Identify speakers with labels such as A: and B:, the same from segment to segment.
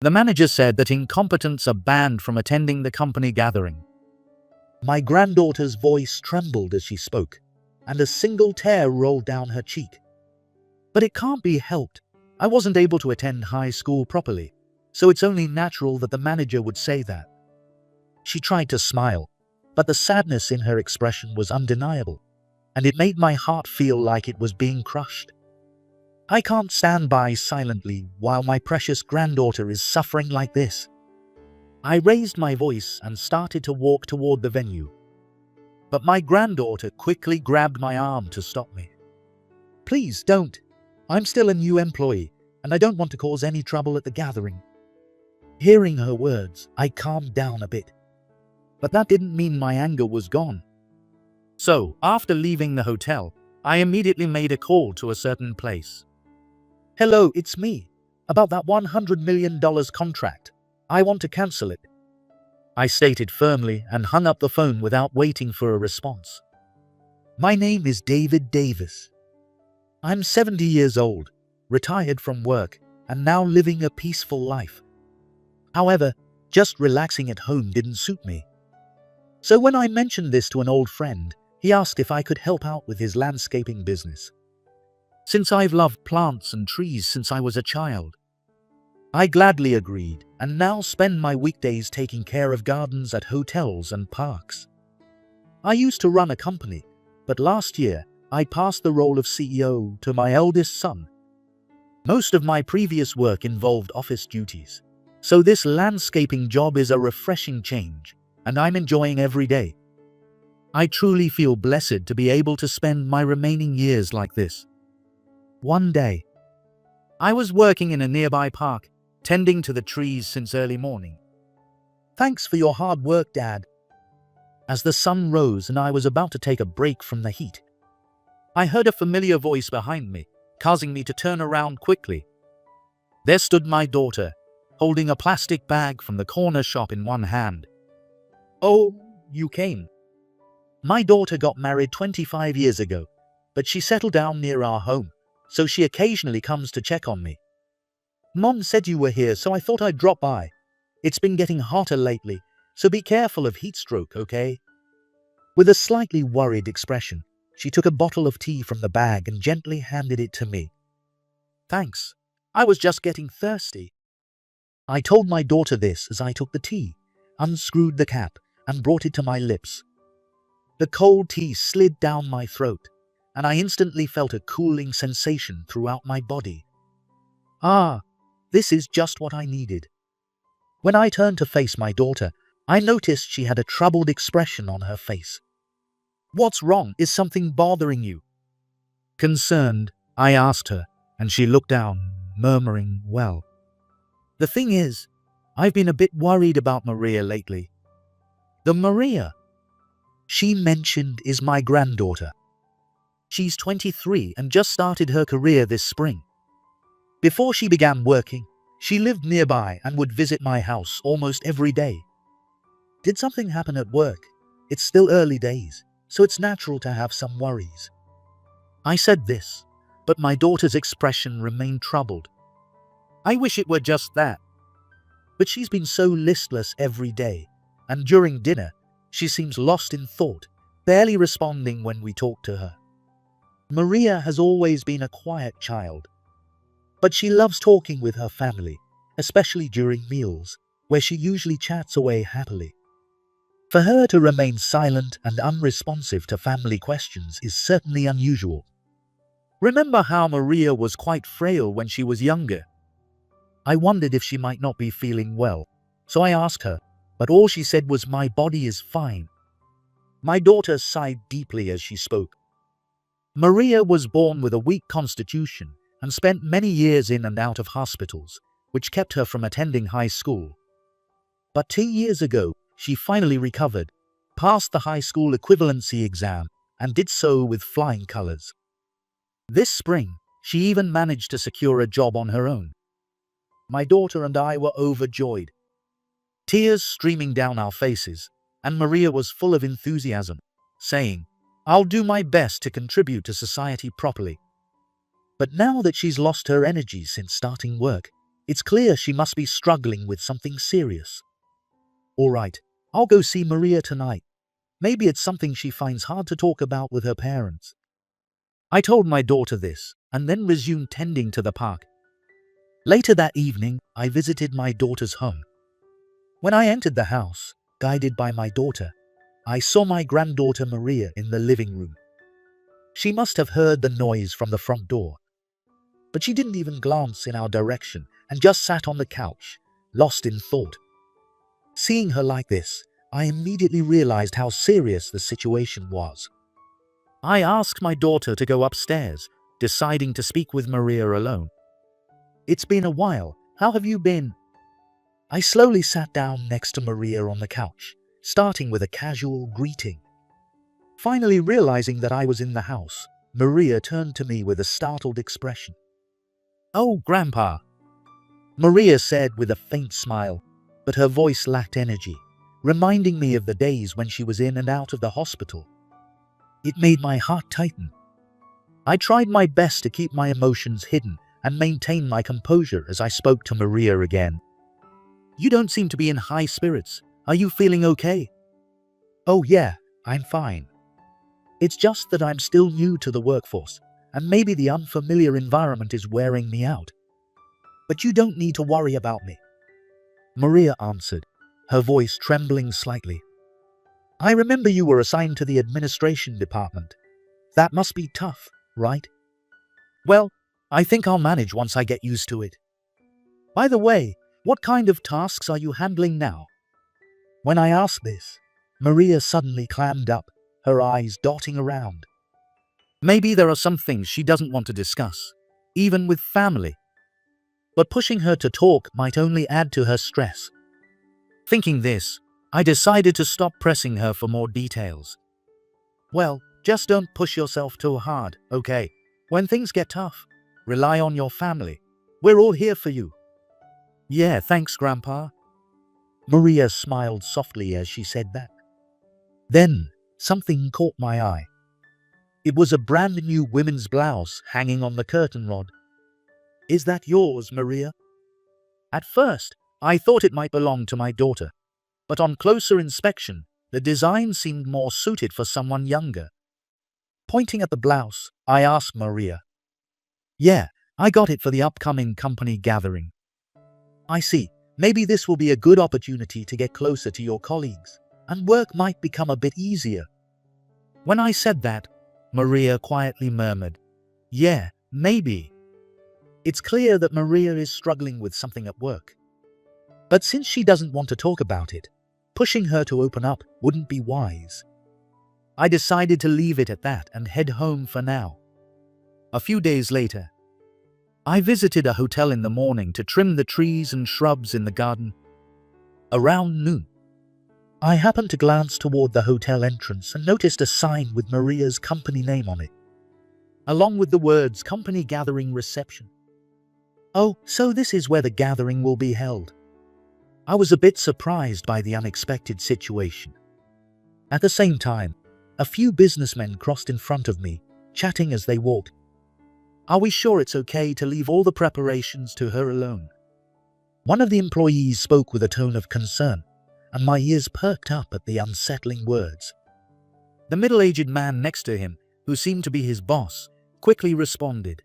A: The manager said that incompetents are banned from attending the company gathering.
B: My granddaughter's voice trembled as she spoke, and a single tear rolled down her cheek. But it can't be helped. I wasn't able to attend high school properly, so it's only natural that the manager would say that. She tried to smile, but the sadness in her expression was undeniable, and it made my heart feel like it was being crushed. I can't stand by silently while my precious granddaughter is suffering like this. I raised my voice and started to walk toward the venue. But my granddaughter quickly grabbed my arm to stop me. "Please don't. I'm still a new employee, and I don't want to cause any trouble at the gathering." Hearing her words, I calmed down a bit. But that didn't mean my anger was gone.
A: So, after leaving the hotel, I immediately made a call to a certain place.
B: "Hello, it's me. About that $100 million contract. I want to cancel it,"
A: I stated firmly and hung up the phone without waiting for a response.
B: "My name is David Davis. I'm 70 years old, retired from work, and now living a peaceful life. However, just relaxing at home didn't suit me. So when I mentioned this to an old friend, he asked if I could help out with his landscaping business. Since I've loved plants and trees since I was a child, I gladly agreed and now spend my weekdays taking care of gardens at hotels and parks. I used to run a company, but last year I passed the role of CEO to my eldest son. Most of my previous work involved office duties, so this landscaping job is a refreshing change, and I'm enjoying every day. I truly feel blessed to be able to spend my remaining years like this." One day, I was working in a nearby park, tending to the trees since early morning. "Thanks for your hard work, Dad." As the sun rose and I was about to take a break from the heat, I heard a familiar voice behind me, causing me to turn around quickly. There stood my daughter, holding a plastic bag from the corner shop in one hand. "Oh, you came." My daughter got married 25 years ago, but she settled down near our home, so she occasionally comes to check on me. "Mom said you were here, so I thought I'd drop by. It's been getting hotter lately, so be careful of heat stroke, okay?" With a slightly worried expression, she took a bottle of tea from the bag and gently handed it to me. "Thanks. I was just getting thirsty." I told my daughter this as I took the tea, unscrewed the cap, and brought it to my lips. The cold tea slid down my throat, and I instantly felt a cooling sensation throughout my body. Ah, this is just what I needed. When I turned to face my daughter, I noticed she had a troubled expression on her face. "What's wrong? Is something bothering you?" Concerned, I asked her, and she looked down, murmuring, "Well, the thing is, I've been a bit worried about Maria lately." "The Maria she mentioned is my granddaughter. She's 23 and just started her career this spring. Before she began working, she lived nearby and would visit my house almost every day. Did something happen at work? It's still early days, so it's natural to have some worries." I said this, but my daughter's expression remained troubled. "I wish it were just that. But she's been so listless every day, and during dinner, she seems lost in thought, barely responding when we talk to her. Maria has always been a quiet child, but she loves talking with her family, especially during meals, where she usually chats away happily. For her to remain silent and unresponsive to family questions is certainly unusual. Remember how Maria was quite frail when she was younger? I wondered if she might not be feeling well, so I asked her, but all she said was, 'My body is fine.'" My daughter sighed deeply as she spoke. Maria was born with a weak constitution and spent many years in and out of hospitals, which kept her from attending high school. But 2 years ago, she finally recovered, passed the high school equivalency exam, and did so with flying colors. This spring, she even managed to secure a job on her own. My daughter and I were overjoyed, tears streaming down our faces, and Maria was full of enthusiasm, saying, "I'll do my best to contribute to society properly." But now that she's lost her energy since starting work, It's clear she must be struggling with something serious. All right, I'll go see Maria tonight. Maybe it's something she finds hard to talk about with her parents. I told my daughter this, and then resumed tending to the park. Later that evening, I visited my daughter's home. When I entered the house, guided by my daughter, I saw my granddaughter Maria in the living room. She must have heard the noise from the front door, but she didn't even glance in our direction and just sat on the couch, lost in thought. Seeing her like this, I immediately realized how serious the situation was. I asked my daughter to go upstairs, deciding to speak with Maria alone. "It's been a while. How have you been?" I slowly sat down next to Maria on the couch, starting with a casual greeting. Finally realizing that I was in the house, Maria turned to me with a startled expression. "Oh, Grandpa," Maria said with a faint smile, but her voice lacked energy, reminding me of the days when she was in and out of the hospital. It made my heart tighten. I tried my best to keep my emotions hidden and maintain my composure as I spoke to Maria again. "You don't seem to be in high spirits. Are you feeling okay?" "Oh yeah, I'm fine. It's just that I'm still new to the workforce, and maybe the unfamiliar environment is wearing me out. But you don't need to worry about me," Maria answered, her voice trembling slightly. "I remember you were assigned to the administration department. That must be tough, right?" "Well, I think I'll manage once I get used to it. By the way, what kind of tasks are you handling now?" When I asked this, Maria suddenly clammed up, her eyes darting around. Maybe there are some things she doesn't want to discuss, even with family. But pushing her to talk might only add to her stress. Thinking this, I decided to stop pressing her for more details. "Well, just don't push yourself too hard, okay? When things get tough, rely on your family. We're all here for you." "Yeah, thanks, Grandpa." Maria smiled softly as she said that. Then, something caught my eye. It was a brand new women's blouse hanging on the curtain rod. "Is that yours, Maria?" At first, I thought it might belong to my daughter, but on closer inspection, the design seemed more suited for someone younger. Pointing at the blouse, I asked Maria. "Yeah, I got it for the upcoming company gathering." "I see. Maybe this will be a good opportunity to get closer to your colleagues, and work might become a bit easier." When I said that, Maria quietly murmured, "Yeah, maybe." It's clear that Maria is struggling with something at work. But since she doesn't want to talk about it, pushing her to open up wouldn't be wise. I decided to leave it at that and head home for now. A few days later, I visited a hotel in the morning to trim the trees and shrubs in the garden. Around noon, I happened to glance toward the hotel entrance and noticed a sign with Maria's company name on it, along with the words "Company Gathering Reception." Oh, so this is where the gathering will be held. I was a bit surprised by the unexpected situation. At the same time, a few businessmen crossed in front of me, chatting as they walked. "Are we sure it's okay to leave all the preparations to her alone?" One of the employees spoke with a tone of concern, and my ears perked up at the unsettling words. The middle-aged man next to him, who seemed to be his boss, quickly responded.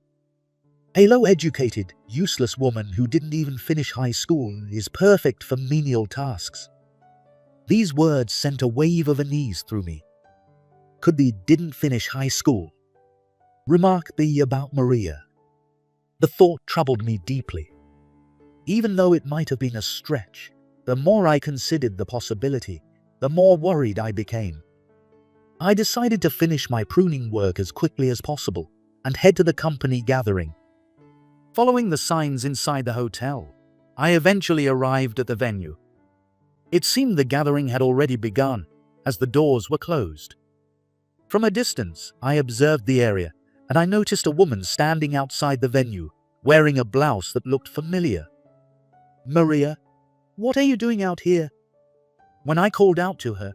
B: "A low-educated, useless woman who didn't even finish high school is perfect for menial tasks." These words sent a wave of unease through me. Could the "didn't finish high school" remark be about Maria? The thought troubled me deeply. Even though it might have been a stretch, the more I considered the possibility, the more worried I became. I decided to finish my pruning work as quickly as possible and head to the company gathering. Following the signs inside the hotel, I eventually arrived at the venue. It seemed the gathering had already begun, as the doors were closed. From a distance, I observed the area, and I noticed a woman standing outside the venue, wearing a blouse that looked familiar. "Maria, what are you doing out here?" When I called out to her,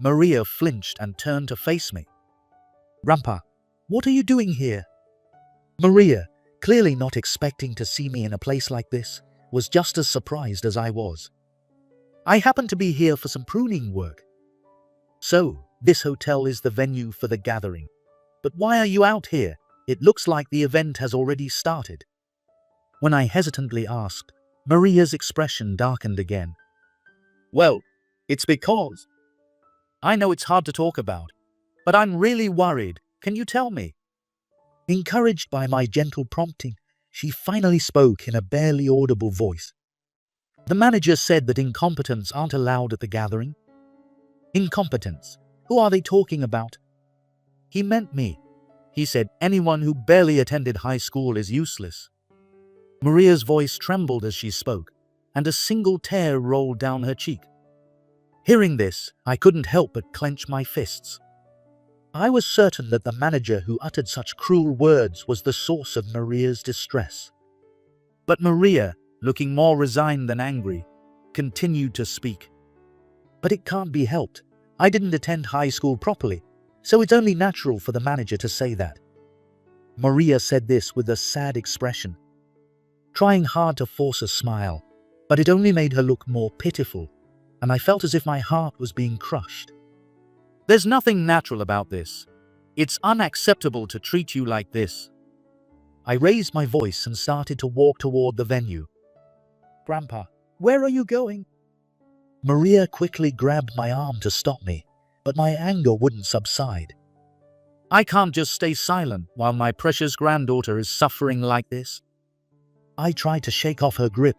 B: Maria flinched and turned to face me. "Grandpa, what are you doing here?" Maria, clearly not expecting to see me in a place like this, was just as surprised as I was. I happen to be here for some pruning work. So, this hotel is the venue for the gathering. But why are you out here? It looks like the event has already started. When I hesitantly asked, Maria's expression darkened again.
A: Well, it's because I know it's hard to talk about, but I'm really worried. Can you tell me?
B: Encouraged by my gentle prompting, she finally spoke in a barely audible voice. The manager said that incompetents aren't allowed at the gathering. Incompetents? Who are they talking about?
A: He meant me. He said anyone who barely attended high school is useless. Maria's voice trembled as she spoke, and a single tear rolled down her cheek. Hearing this, I couldn't help but clench my fists.
B: I was certain that the manager who uttered such cruel words was the source of Maria's distress.
A: But Maria, looking more resigned than angry, continued to speak.
B: But it can't be helped. I didn't attend high school properly, so it's only natural for the manager to say that. Maria said this with a sad expression, trying hard to force a smile, but it only made her look more pitiful, and I felt as if my heart was being crushed.
A: There's nothing natural about this. It's unacceptable to treat you like this.
B: I raised my voice and started to walk toward the venue. Grandpa, where are you going? Maria quickly grabbed my arm to stop me, but my anger wouldn't subside.
A: I can't just stay silent while my precious granddaughter is suffering like this.
B: I tried to shake off her grip,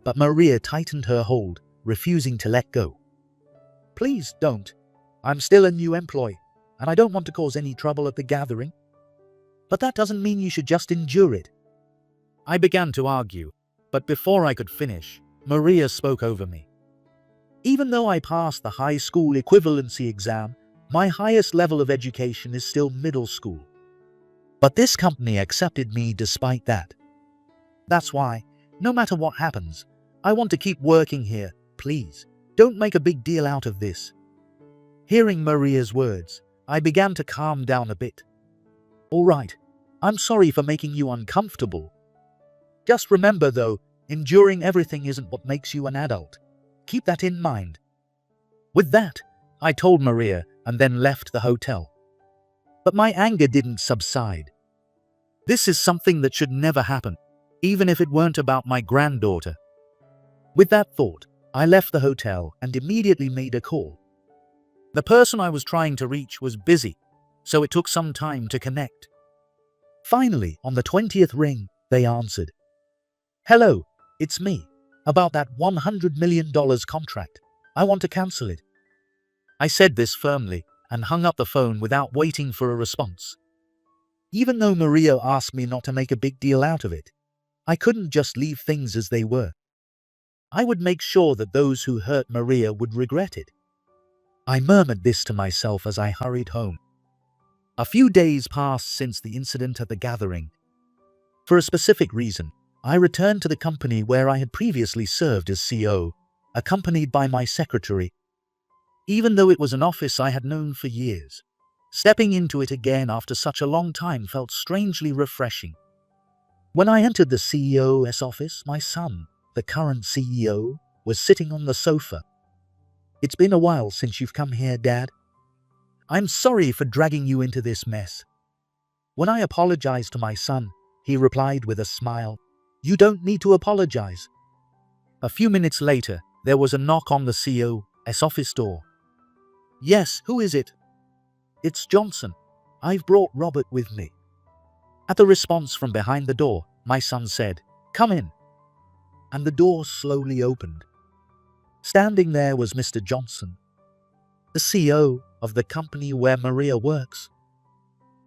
B: but Maria tightened her hold, refusing to let go. Please don't. I'm still a new employee, and I don't want to cause any trouble at the gathering. But that doesn't mean you should just endure it.
A: I began to argue, but before I could finish, Maria spoke over me.
B: Even though I passed the high school equivalency exam, my highest level of education is still middle school. But this company accepted me despite that. That's why, no matter what happens, I want to keep working here. Please, don't make a big deal out of this. Hearing Maria's words, I began to calm down a bit. All right, I'm sorry for making you uncomfortable. Just remember though, enduring everything isn't what makes you an adult. Keep that in mind. With that, I told Maria and then left the hotel. But my anger didn't subside.
A: This is something that should never happen, even if it weren't about my granddaughter.
B: With that thought, I left the hotel and immediately made a call.
A: The person I was trying to reach was busy, so it took some time to connect.
B: Finally, on the 20th ring, they answered. Hello, it's me. About that $100 million contract. I want to cancel it.
A: I said this firmly and hung up the phone without waiting for a response.
B: Even though Maria asked me not to make a big deal out of it, I couldn't just leave things as they were. I would make sure that those who hurt Maria would regret it. I murmured this to myself as I hurried home. A few days passed since the incident at the gathering. For a specific reason, I returned to the company where I had previously served as CO, accompanied by my secretary. Even though it was an office I had known for years, stepping into it again after such a long time felt strangely refreshing. When I entered the CEO's office, my son, the current CEO, was sitting on the sofa. It's been a while since you've come here, Dad. I'm sorry for dragging you into this mess. When I apologized to my son, he replied with a smile, You don't need to apologize.
A: A few minutes later, there was a knock on the CEO's office door.
B: Yes, who is it? It's Johnson. I've brought Robert with me. At the response from behind the door, my son said, Come in. And the door slowly opened. Standing there was Mr. Johnson, the CEO of the company where Maria works.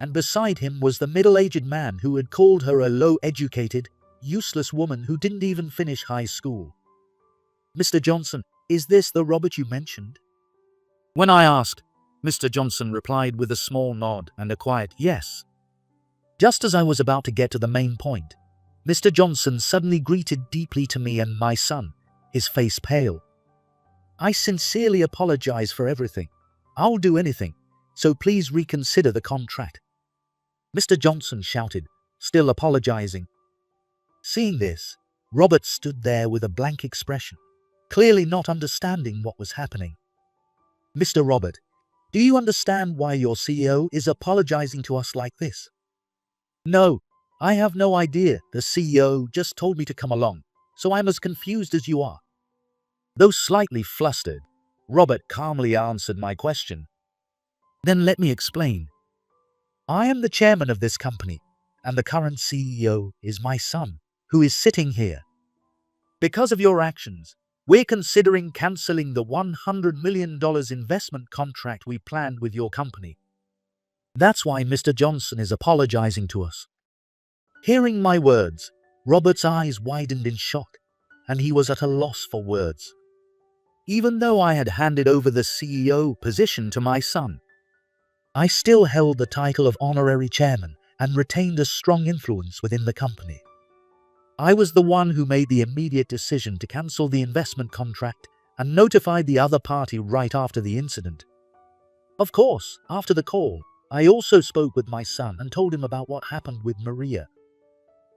B: And beside him was the middle-aged man who had called her a low-educated, useless woman who didn't even finish high school. Mr. Johnson, is this the Robert you mentioned?
A: When I asked, Mr. Johnson replied with a small nod and a quiet yes.
B: Just as I was about to get to the main point, Mr. Johnson suddenly greeted deeply to me and my son, his face pale. I sincerely apologize for everything. I'll do anything, so please reconsider the contract. Mr. Johnson shouted, still apologizing. Seeing this, Robert stood there with a blank expression, clearly not understanding what was happening. "Mr. Robert, do you understand why your CEO is apologizing to us like this?" "No, I have no idea. The CEO just told me to come along, so I'm as confused as you are." Though slightly flustered, Robert calmly answered my question. "Then let me explain. I am the chairman of this company, and the current CEO is my son, who is sitting here. Because of your actions, we're considering canceling the $100 million investment contract we planned with your company. That's why Mr. Johnson is apologizing to us." Hearing my words, Robert's eyes widened in shock, and he was at a loss for words. Even though I had handed over the CEO position to my son, I still held the title of honorary chairman and retained a strong influence within the company. I was the one who made the immediate decision to cancel the investment contract and notified the other party right after the incident. Of course, after the call, I also spoke with my son and told him about what happened with Maria.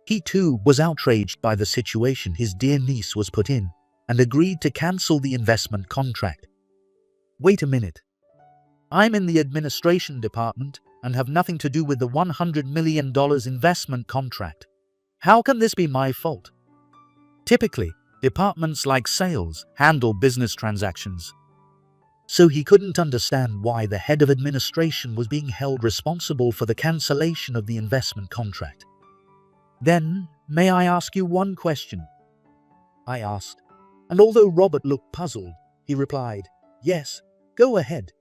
B: He too was outraged by the situation his dear niece was put in and agreed to cancel the investment contract. Wait a minute. I'm in the administration department and have nothing to do with the $100 million investment contract. How can this be my fault? Typically, departments like sales handle business transactions. So he couldn't understand why the head of administration was being held responsible for the cancellation of the investment contract. "Then, may I ask you one question?" I asked, and although Robert looked puzzled, he replied, "Yes, go ahead."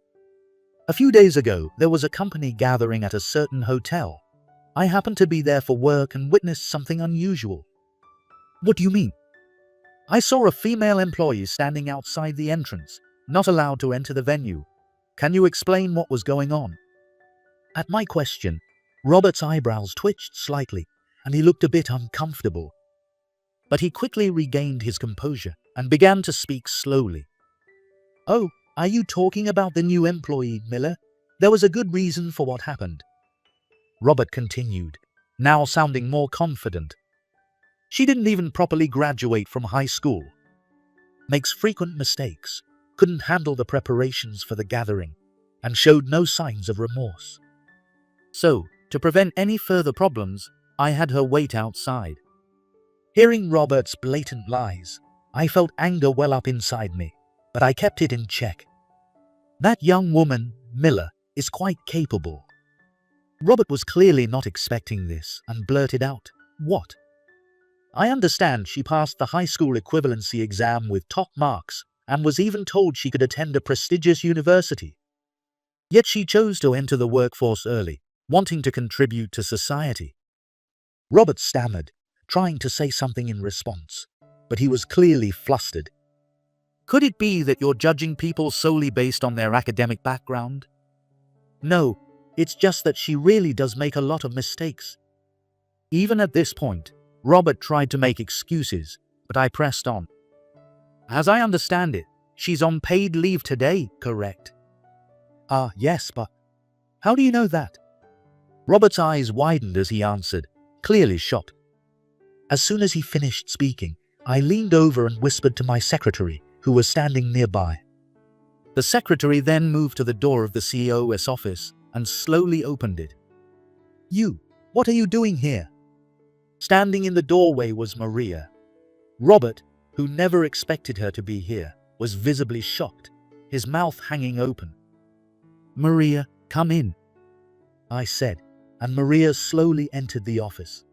B: A few days ago, there was a company gathering at a certain hotel. I happened to be there for work and witnessed something unusual. "What do you mean?" "I saw a female employee standing outside the entrance, not allowed to enter the venue. Can you explain what was going on?" At my question, Robert's eyebrows twitched slightly, and he looked a bit uncomfortable. But he quickly regained his composure and began to speak slowly. "Oh, are you talking about the new employee, Miller? There was a good reason for what happened." Robert continued, now sounding more confident. "She didn't even properly graduate from high school. Makes frequent mistakes, couldn't handle the preparations for the gathering, and showed no signs of remorse. So, to prevent any further problems, I had her wait outside." Hearing Robert's blatant lies, I felt anger well up inside me, but I kept it in check. That young woman, Miller, is quite capable. Robert was clearly not expecting this and blurted out, "What?" "I understand she passed the high school equivalency exam with top marks and was even told she could attend a prestigious university. Yet she chose to enter the workforce early, wanting to contribute to society." Robert stammered, trying to say something in response, but he was clearly flustered. "Could it be that you're judging people solely based on their academic background?" "No, it's just that she really does make a lot of mistakes." Even at this point, Robert tried to make excuses, but I pressed on. "As I understand it, she's on paid leave today, correct?" Yes, but how do you know that?" Robert's eyes widened as he answered, clearly shocked. As soon as he finished speaking, I leaned over and whispered to my secretary, who was standing nearby. The secretary then moved to the door of the CEO's office and slowly opened it. "You, what are you doing here?" Standing in the doorway was Maria. Robert, who never expected her to be here, was visibly shocked, his mouth hanging open. "Maria, come in," I said, and Maria slowly entered the office.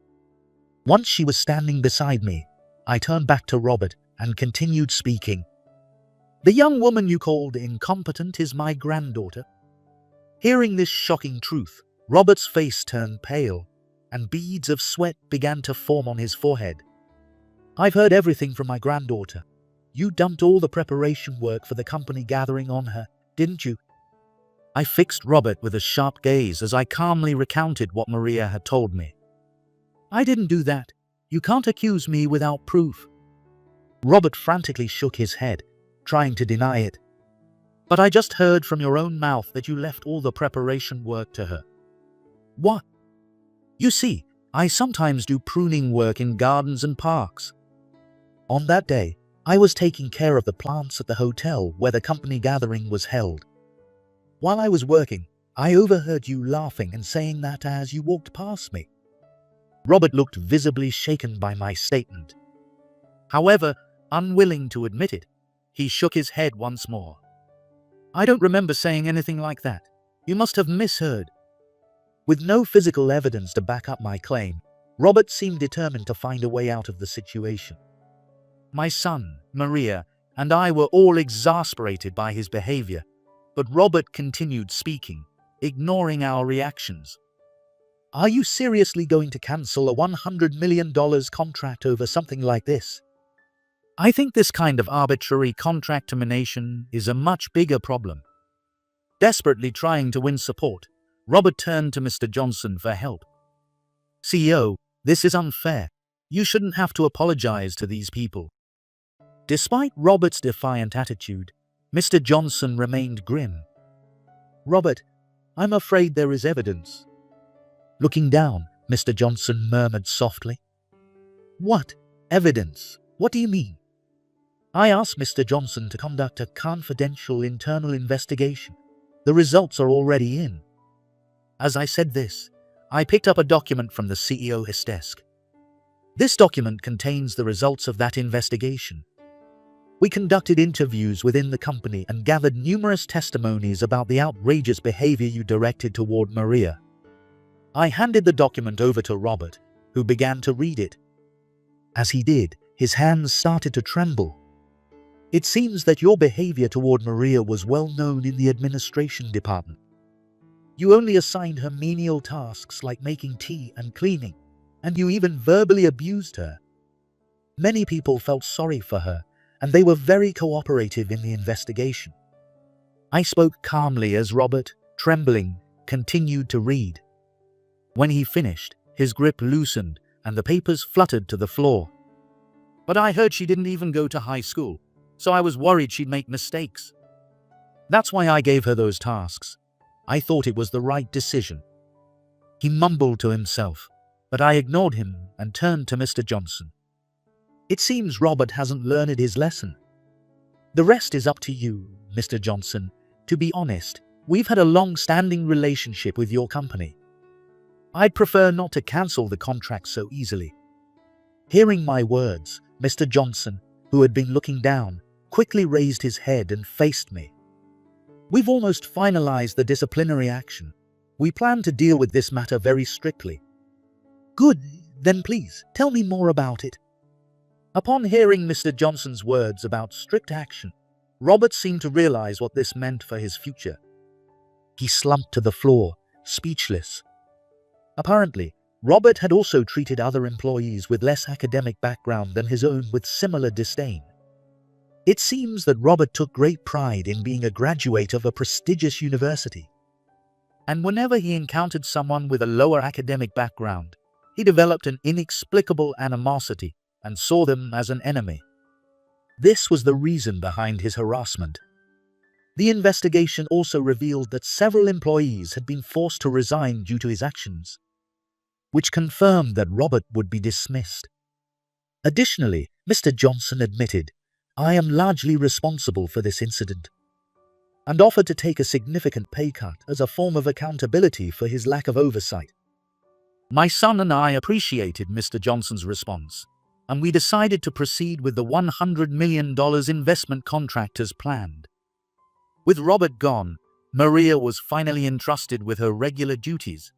B: Once she was standing beside me, I turned back to Robert and continued speaking. "The young woman you called incompetent is my granddaughter." Hearing this shocking truth, Robert's face turned pale, and beads of sweat began to form on his forehead. "I've heard everything from my granddaughter. You dumped all the preparation work for the company gathering on her, didn't you?" I fixed Robert with a sharp gaze as I calmly recounted what Maria had told me. "I didn't do that. You can't accuse me without proof." Robert frantically shook his head, trying to deny it. "But I just heard from your own mouth that you left all the preparation work to her." "What?" "You see, I sometimes do pruning work in gardens and parks. On that day, I was taking care of the plants at the hotel where the company gathering was held. While I was working, I overheard you laughing and saying that as you walked past me. Robert looked visibly shaken by my statement.
A: However, unwilling to admit it, he shook his head once more. I don't remember saying anything like that. You must have misheard.
B: With no physical evidence to back up my claim, Robert seemed determined to find a way out of the situation.
A: My son, Maria, and I were all exasperated by his behavior, but Robert continued speaking, ignoring our reactions.
B: Are you seriously going to cancel a $100 million contract over something like this?
A: I think this kind of arbitrary contract termination is a much bigger problem. Desperately trying to win support, Robert turned to Mr. Johnson for help. CEO, this is unfair. You shouldn't have to apologize to these people. Despite Robert's defiant attitude, Mr. Johnson remained grim.
B: Robert, I'm afraid there is evidence. Looking down, Mr. Johnson murmured softly. What evidence? What do you mean? I asked Mr. Johnson to conduct a confidential internal investigation. The results are already in.
A: As I said this, I picked up a document from the CEO's desk. This document contains the results of that investigation. We conducted interviews within the company and gathered numerous testimonies about the outrageous behavior you directed toward Maria. I handed the document over to Robert, who began to read it. As he did, his hands started to tremble. It seems that your behavior toward Maria was well known in the administration department. You only assigned her menial tasks like making tea and cleaning, and you even verbally abused her. Many people felt sorry for her, and they were very cooperative in the investigation. I spoke calmly as Robert, trembling, continued to read. When he finished, his grip loosened and the papers fluttered to the floor. But I heard she didn't even go to high school, so I was worried she'd make mistakes. That's why I gave her those tasks. I thought it was the right decision. He mumbled to himself, but I ignored him and turned to Mr. Johnson.
B: It seems Robert hasn't learned his lesson. The rest is up to you, Mr. Johnson. To be honest, we've had a long-standing relationship with your company. I'd prefer not to cancel the contract so easily. Hearing my words, Mr. Johnson, who had been looking down, quickly raised his head and faced me. We've almost finalized the disciplinary action. We plan to deal with this matter very strictly. Good, then please, tell me more about it. Upon hearing Mr. Johnson's words about strict action, Robert seemed to realize what this meant for his future. He slumped to the floor, speechless. Apparently, Robert had also treated other employees with less academic background than his own with similar disdain. It seems that Robert took great pride in being a graduate of a prestigious university.
A: And whenever he encountered someone with a lower academic background, he developed an inexplicable animosity and saw them as an enemy.
B: This was the reason behind his harassment. The investigation also revealed that several employees had been forced to resign due to his actions, which confirmed that Robert would be dismissed. Additionally, Mr. Johnson admitted, I am largely responsible for this incident, and offered to take a significant pay cut as a form of accountability for his lack of oversight.
A: My son and I appreciated Mr. Johnson's response, and we decided to proceed with the $100 million investment contract as planned. With Robert gone, Maria was finally entrusted with her regular duties.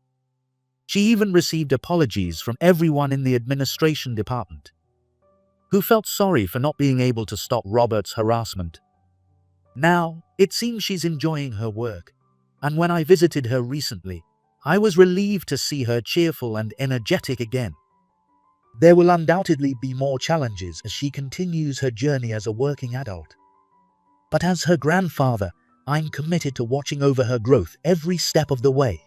A: She even received apologies from everyone in the administration department, who felt sorry for not being able to stop Robert's harassment. Now, it seems she's enjoying her work, and when I visited her recently, I was relieved to see her cheerful and energetic again. There will undoubtedly be more challenges as she continues her journey as a working adult. But as her grandfather, I'm committed to watching over her growth every step of the way.